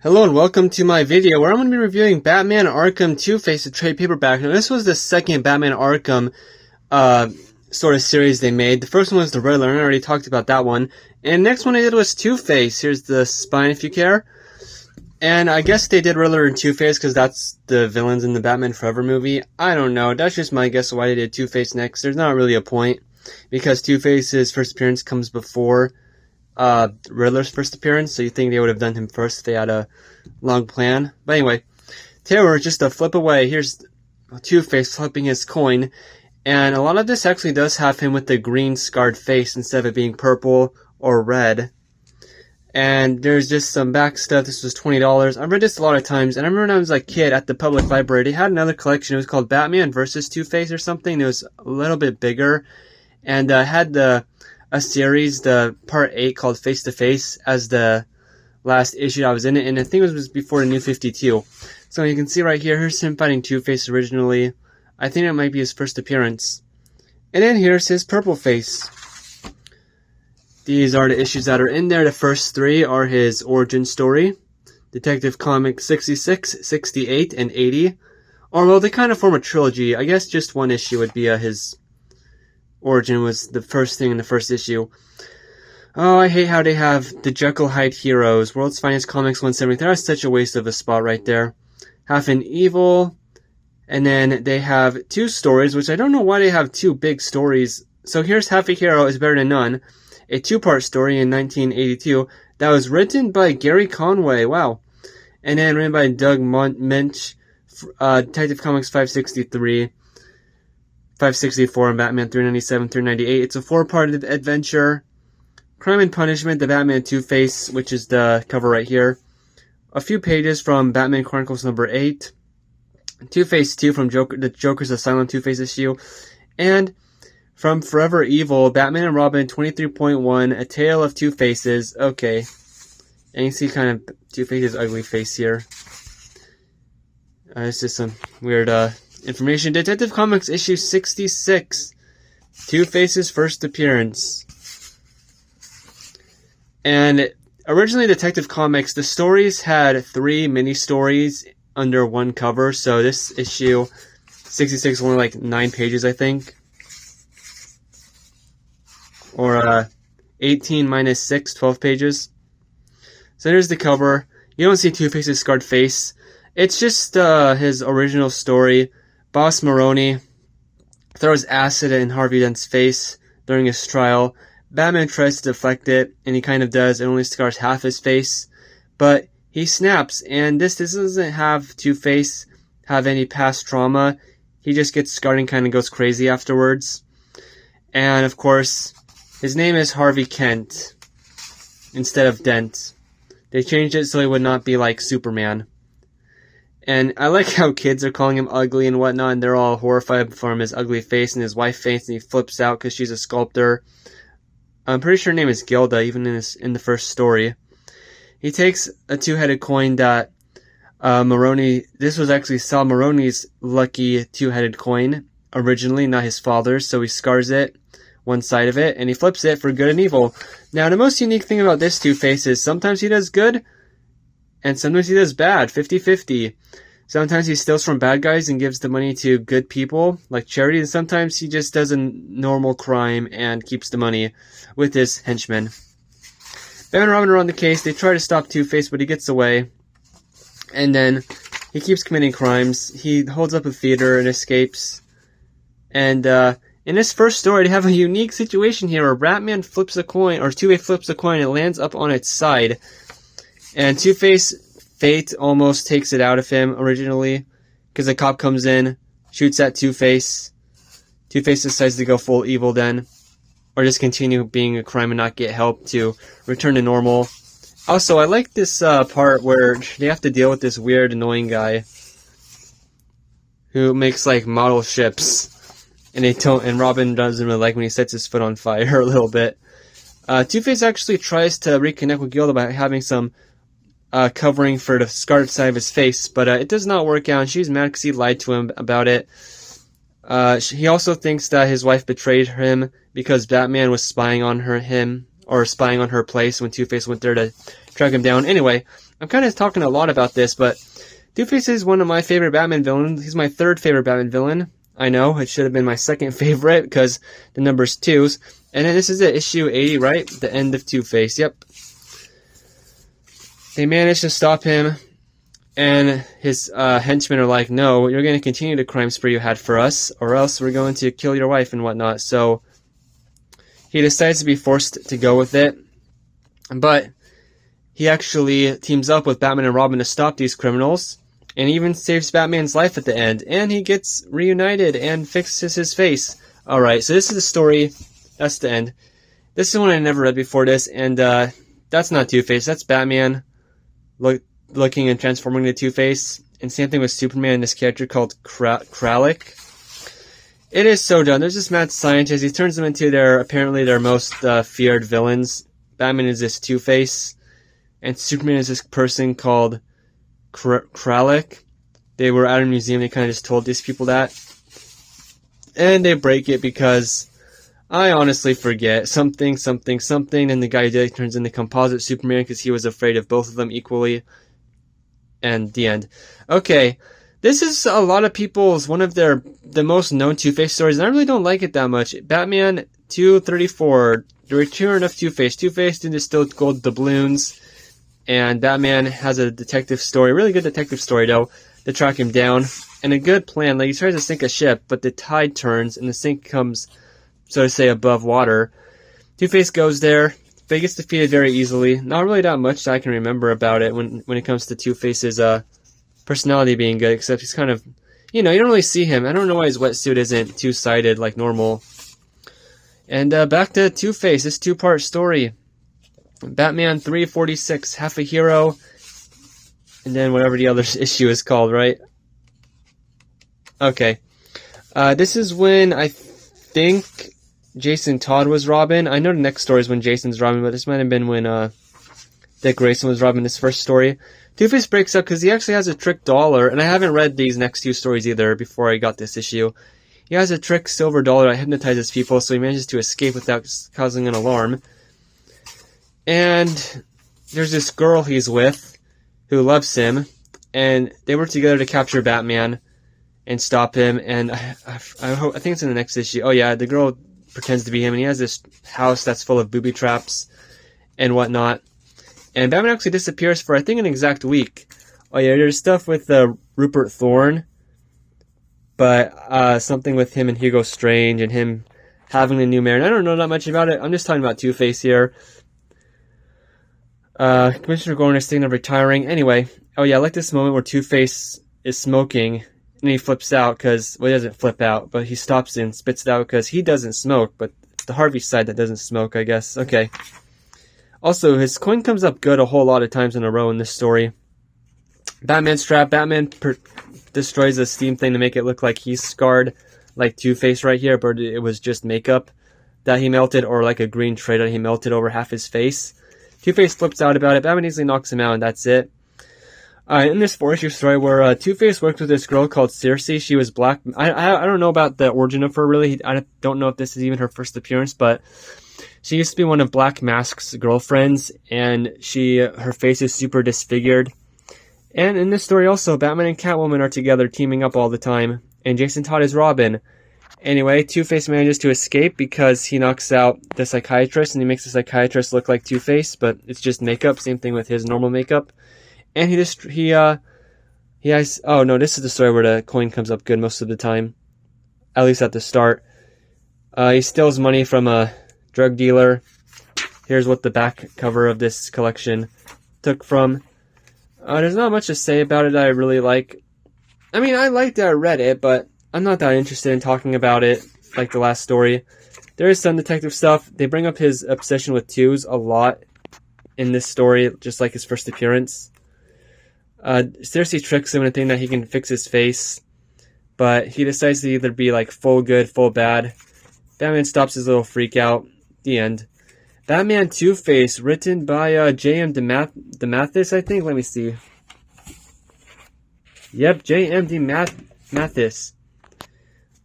Hello and welcome to my video where I'm going to be reviewing Batman Arkham Two-Face, a trade paperback. Now this was the second Batman Arkham sort of series they made. The first one was the Riddler, and I already talked about that one. And the next one I did was Two-Face. Here's the spine if you care. And I guess they did Riddler and Two-Face because that's the villains in the Batman Forever movie. I don't know. That's just my guess of why they did Two-Face next. There's not really a point because Two-Face's first appearance comes before Riddler's first appearance, so you think they would have done him first if they had a long plan. But anyway, Terror, just a flip away. Here's Two-Face flipping his coin, and a lot of this actually does have him with the green scarred face instead of it being purple or red. And there's just some back stuff. This was $20. I've read this a lot of times, and I remember when I was a kid at the public library, they had another collection. It was called Batman versus Two-Face or something. It was a little bit bigger, and had a series, the part 8 called Face to Face, as the last issue I was in it, and I think it was before the New 52. So you can see right here, here's him fighting Two-Face originally. I think it might be his first appearance. And then here's his purple face. These are the issues that are in there. The first 3 are his origin story. Detective Comics 66, 68, and 80. Or, well, they kind of form a trilogy. I guess just one issue would be his origin was the first thing in the first issue. Oh, I hate how they have the Jekyll Hyde Heroes, World's Finest Comics 173. That's such a waste of a spot right there. Half an Evil, and then they have 2 stories, which I don't know why they have 2 big stories. So here's Half a Hero is Better Than None, a 2-part story in 1982 that was written by Gary Conway, wow, and then written by Doug Mensch, Detective Comics 563, 564, and Batman 397, 398. It's a 4-part adventure. Crime and Punishment, the Batman Two-Face, which is the cover right here. A few pages from Batman Chronicles number 8. Two-Face 2 from the Joker's Asylum Two-Face issue. And from Forever Evil, Batman and Robin 23.1, A Tale of Two Faces. Okay. And you see kind of Two-Face's ugly face here. It's just some weird information. Detective Comics issue 66. Two-Face's first appearance. And originally Detective Comics, the stories had 3 mini-stories under one cover. So this issue 66 only like 9 pages, I think. Or 18 minus 6, 12 pages. So here's the cover. You don't see Two-Face's scarred face. It's just his original story. Boss Maroni throws acid in Harvey Dent's face during his trial. Batman tries to deflect it, and he kind of does. It only scars half his face, but he snaps. And this doesn't have Two-Face have any past trauma. He just gets scarred and kind of goes crazy afterwards. And of course, his name is Harvey Kent instead of Dent. They changed it so he would not be like Superman. And I like how kids are calling him ugly and whatnot, and they're all horrified from his ugly face, and his wife faints, and he flips out because she's a sculptor. I'm pretty sure her name is Gilda, even in the first story. He takes a 2-headed coin that Maroni... This was actually Sal Maroni's lucky 2-headed coin, originally, not his father's, so he scars it, one side of it, and he flips it for good and evil. Now, the most unique thing about this Two-Face is sometimes he does good, and sometimes he does bad, 50-50. Sometimes he steals from bad guys and gives the money to good people, like charity, and sometimes he just does a normal crime and keeps the money with his henchmen. Batman and Robin are on the case. They try to stop Two-Face, but he gets away. And then he keeps committing crimes. He holds up a theater and escapes. And in this first story, they have a unique situation here where Batman flips a coin, or Two-Face flips a coin, and it lands up on its side. And Two-Face, fate almost takes it out of him originally, because a cop comes in, shoots at Two-Face. Two-Face decides to go full evil then, or just continue being a crime and not get help to return to normal. Also, I like this part where they have to deal with this weird, annoying guy who makes like model ships, and Robin doesn't really like when he sets his foot on fire a little bit. Two-Face actually tries to reconnect with Gilda by having some covering for the scarred side of his face, but it does not work out, and she's mad because he lied to him about it. He also thinks that his wife betrayed him because Batman was spying on her place when Two-Face went there to track him down. Anyway, I'm kind of talking a lot about this, but Two-Face is one of my favorite Batman villains. He's my third favorite Batman villain. I know, it should have been my second favorite because the number's 2s. And then this is it, issue 80, right? The end of Two-Face, yep. They managed to stop him, and his henchmen are like, no, you're going to continue the crime spree you had for us, or else we're going to kill your wife and whatnot. So he decides to be forced to go with it. But he actually teams up with Batman and Robin to stop these criminals, and even saves Batman's life at the end, and he gets reunited and fixes his face. Alright, so this is the story. That's the end. This is one I never read before this, and that's not Two-Face, that's Batman looking and transforming into Two-Face. And same thing with Superman, this character called Kralik. It is so done. There's this mad scientist, he turns them into apparently their most feared villains. Batman is this Two-Face, and Superman is this person called Kralik. They were at a museum, they kind of just told these people that. And they break it because I honestly forget. Something, and the guy did turns into composite Superman because he was afraid of both of them equally. And the end. Okay, this is a lot of people's, one of the most known Two-Face stories, and I really don't like it that much. Batman 234, The Return of Two-Face. Two-Face did distill gold doubloons. And Batman has a detective story, really good detective story though, to track him down. And a good plan, like he tries to sink a ship, but the tide turns and the sink comes, so to say, above water. Two-Face goes there, but he gets defeated very easily. Not really that much that I can remember about it when it comes to Two-Face's personality being good, except he's kind of, you don't really see him. I don't know why his wetsuit isn't two-sided like normal. And back to Two-Face, this two-part story. Batman 346, Half a Hero, and then whatever the other issue is called, right? Okay. This is when I think Jason Todd was Robin. I know the next story is when Jason's Robin, but this might have been when Dick Grayson was Robin, this first story. Two-Face breaks up because he actually has a trick dollar, and I haven't read these next two stories either before I got this issue. He has a trick silver dollar that hypnotizes people, so he manages to escape without causing an alarm. And there's this girl he's with who loves him, and they work together to capture Batman and stop him. And I think it's in the next issue. Oh yeah, the girl pretends to be him, and he has this house that's full of booby traps and whatnot. And Batman actually disappears for I think an exact week. Oh yeah, there's stuff with Rupert Thorne, but something with him and Hugo Strange and him having a new mare. And I don't know that much about it. I'm just talking about Two-Face here. Commissioner Gordon is thinking of retiring. Anyway, oh yeah, I like this moment where Two-Face is smoking, and he flips out because, well, he doesn't flip out, but he stops and spits it out because he doesn't smoke, but it's the Harvey side that doesn't smoke, I guess. Okay. Also, his coin comes up good a whole lot of times in a row in this story. Batman's trapped. Batman destroys the steam thing to make it look like he's scarred, like Two-Face right here, but it was just makeup that he melted, or like a green tray that he melted over half his face. Two-Face flips out about it. Batman easily knocks him out, and that's it. In this 4-issue story where Two-Face worked with this girl called Circe, she was black. I don't know about the origin of her, really. I don't know if this is even her first appearance, but she used to be one of Black Mask's girlfriends, and her face is super disfigured. And in this story also, Batman and Catwoman are together, teaming up all the time, and Jason Todd is Robin. Anyway, Two-Face manages to escape because he knocks out the psychiatrist, and he makes the psychiatrist look like Two-Face, but it's just makeup. Same thing with his normal makeup. And he has. Oh no, this is the story where the coin comes up good most of the time, at least at the start. He steals money from a drug dealer. Here's what the back cover of this collection took from. There's not much to say about it that I really like. I mean, I liked it, I read it, but I'm not that interested in talking about it like the last story. There is some detective stuff. They bring up his obsession with twos a lot in this story, just like his first appearance. Circe tricks him into thinking that he can fix his face, but he decides to either be like full good, full bad. Batman stops his little freak out. The end. Batman Two-Face, written by J.M. DeMatteis, I think. Let me see. Yep, J.M. DeMatteis.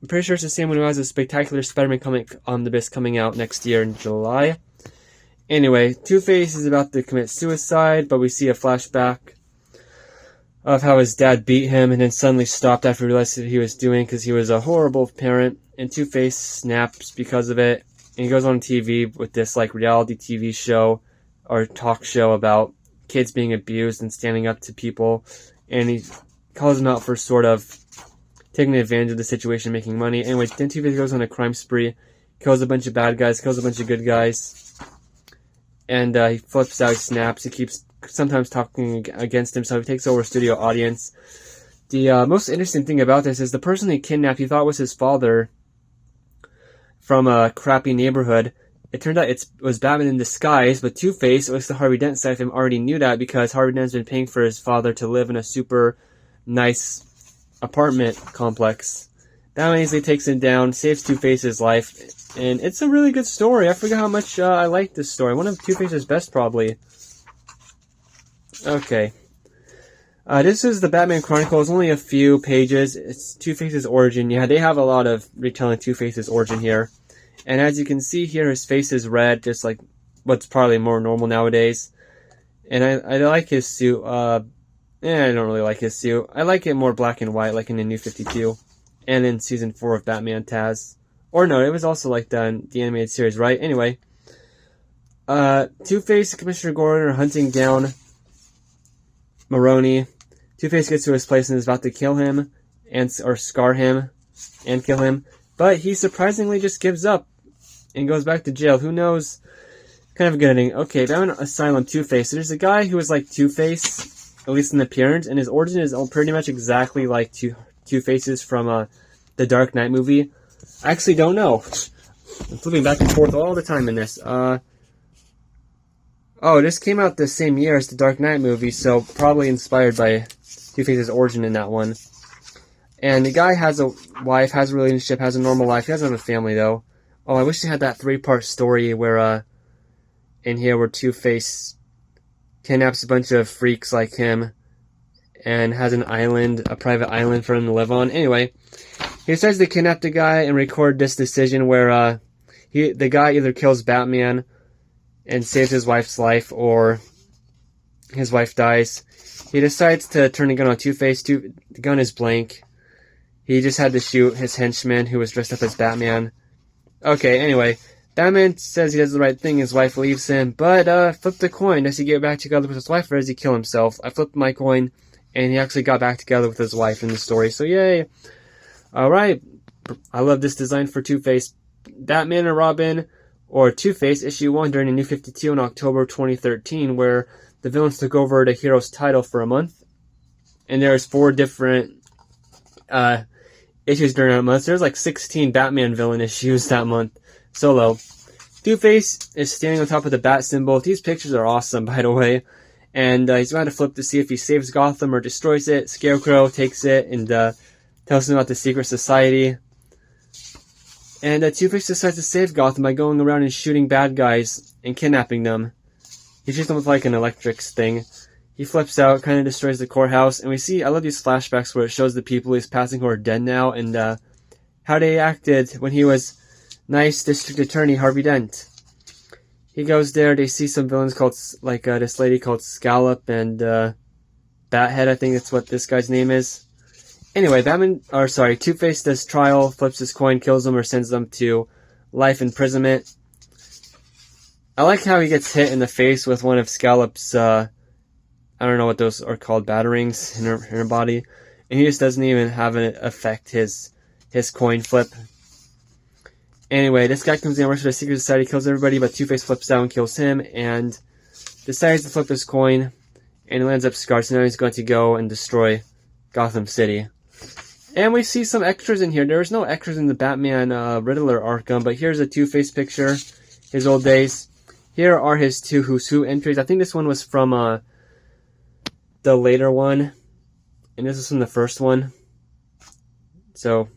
I'm pretty sure it's the same one who has a spectacular Spider-Man comic omnibus coming out next year in July. Anyway, Two-Face is about to commit suicide, but we see a flashback of how his dad beat him and then suddenly stopped after he realized what he was doing because he was a horrible parent, and Two-Face snaps because of it, and he goes on TV with this like reality TV show or talk show about kids being abused and standing up to people, and he calls them out for sort of taking advantage of the situation, making money. Anyway, then Two-Face goes on a crime spree, kills a bunch of bad guys, kills a bunch of good guys, and he flips out, he snaps, he keeps sometimes talking against him, so he takes over a studio audience. The most interesting thing about this is the person he kidnapped, he thought was his father from a crappy neighborhood. It turned out it was Batman in disguise, but Two-Face, at least the Harvey Dent side of him, already knew that because Harvey Dent's been paying for his father to live in a super nice apartment complex. Batman easily takes him down, saves Two-Face's life, and it's a really good story. I forget how much I like this story. One of Two-Face's best, probably. Okay. This is the Batman Chronicles, only a few pages. It's Two-Face's origin. Yeah, they have a lot of retelling Two-Face's origin here. And as you can see here, his face is red, just like what's probably more normal nowadays. And I like his suit. I don't really like his suit. I like it more black and white, like in the New 52. And in Season 4 of Batman Taz. Or no, it was also like that in the animated series, right? Anyway. Two-Face and Commissioner Gordon are hunting down Maroni. Two-Face gets to his place and is about to kill him, or scar him, and kill him. But he surprisingly just gives up and goes back to jail. Who knows? Kind of a good ending. Okay, Batman Asylum Two-Face. There's a guy who is like Two-Face, at least in appearance, and his origin is pretty much exactly like Two-Face's from the Dark Knight movie. I actually don't know. I'm flipping back and forth all the time in this. Oh, this came out the same year as the Dark Knight movie, so probably inspired by Two-Face's origin in that one. And the guy has a wife, has a relationship, has a normal life. He doesn't have a family, though. Oh, I wish they had that 3-part story where, in here, where Two-Face kidnaps a bunch of freaks like him and has an island, a private island for him to live on. Anyway, he decides to kidnap the guy and record this decision where, the guy either kills Batman and saves his wife's life, or his wife dies. He decides to turn the gun on Two-Face. The gun is blank. He just had to shoot his henchman, who was dressed up as Batman. Okay, anyway. Batman says he does the right thing. His wife leaves him. But, flip the coin. Does he get back together with his wife, or does he kill himself? I flipped my coin, and he actually got back together with his wife in the story. So, yay. Alright. I love this design for Two-Face. Batman and Robin, or Two-Face, issue 1 during the New 52 in October 2013, where the villains took over the hero's title for a month. And there's 4 different issues during that month. There's like 16 Batman villain issues that month. Solo. Two-Face is standing on top of the bat symbol. These pictures are awesome, by the way. And he's about to flip to see if he saves Gotham or destroys it. Scarecrow takes it and tells him about the secret society. And Two-Face decides to save Gotham by going around and shooting bad guys and kidnapping them. He shoots them with like an electric thing. He flips out, kind of destroys the courthouse, and we see, I love these flashbacks where it shows the people he's passing who are dead now, and how they acted when he was nice District Attorney Harvey Dent. He goes there, they see some villains called, like this lady called Scallop and Bathead, I think that's what this guy's name is. Anyway, Two-Face does trial, flips his coin, kills them, or sends them to life imprisonment. I like how he gets hit in the face with one of Scallop's, I don't know what those are called, batterings in her body. And he just doesn't even have it affect his coin flip. Anyway, this guy comes in, works for the Secret Society, kills everybody, but Two-Face flips out and kills him, and decides to flip his coin, and he lands up scarred, so now he's going to go and destroy Gotham City. And we see some extras in here. There's no extras in the Batman Riddler Arkham, but here's a Two-Face picture, his old days. Here are his 2 Who's Who entries. I think this one was from the later one, and this is from the first one. So,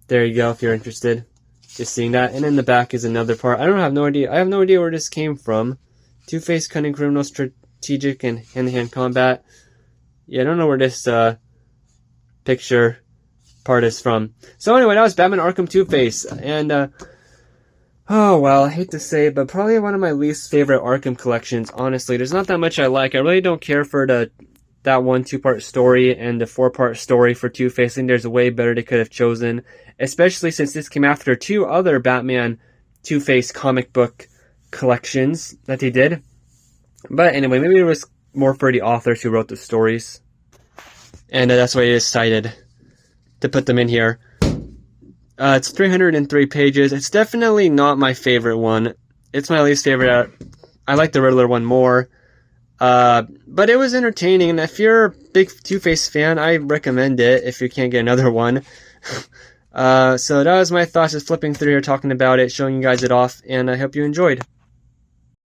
there you go if you're interested. Just seeing that. And in the back is another part. I have no idea where this came from. Two-Face, cunning criminal, strategic, and hand-to-hand combat. Yeah, I don't know where this picture part is from. So anyway, that was Batman Arkham Two-Face. And Oh, well, I hate to say it, but probably one of my least favorite Arkham collections, honestly. There's not that much I like. I really don't care for that one two-part story and the four-part story for Two-Face. I think there's a way better they could have chosen, especially since this came after two other Batman Two-Face comic book collections that they did. But anyway, maybe it was more for the authors who wrote the stories. And that's why I decided to put them in here. It's 303 pages. It's definitely not my favorite one. It's my least favorite. I like the Riddler one more. But it was entertaining, and if you're a big Two-Face fan, I recommend it if you can't get another one. So that was my thoughts, just flipping through here, talking about it, showing you guys it off, and I hope you enjoyed.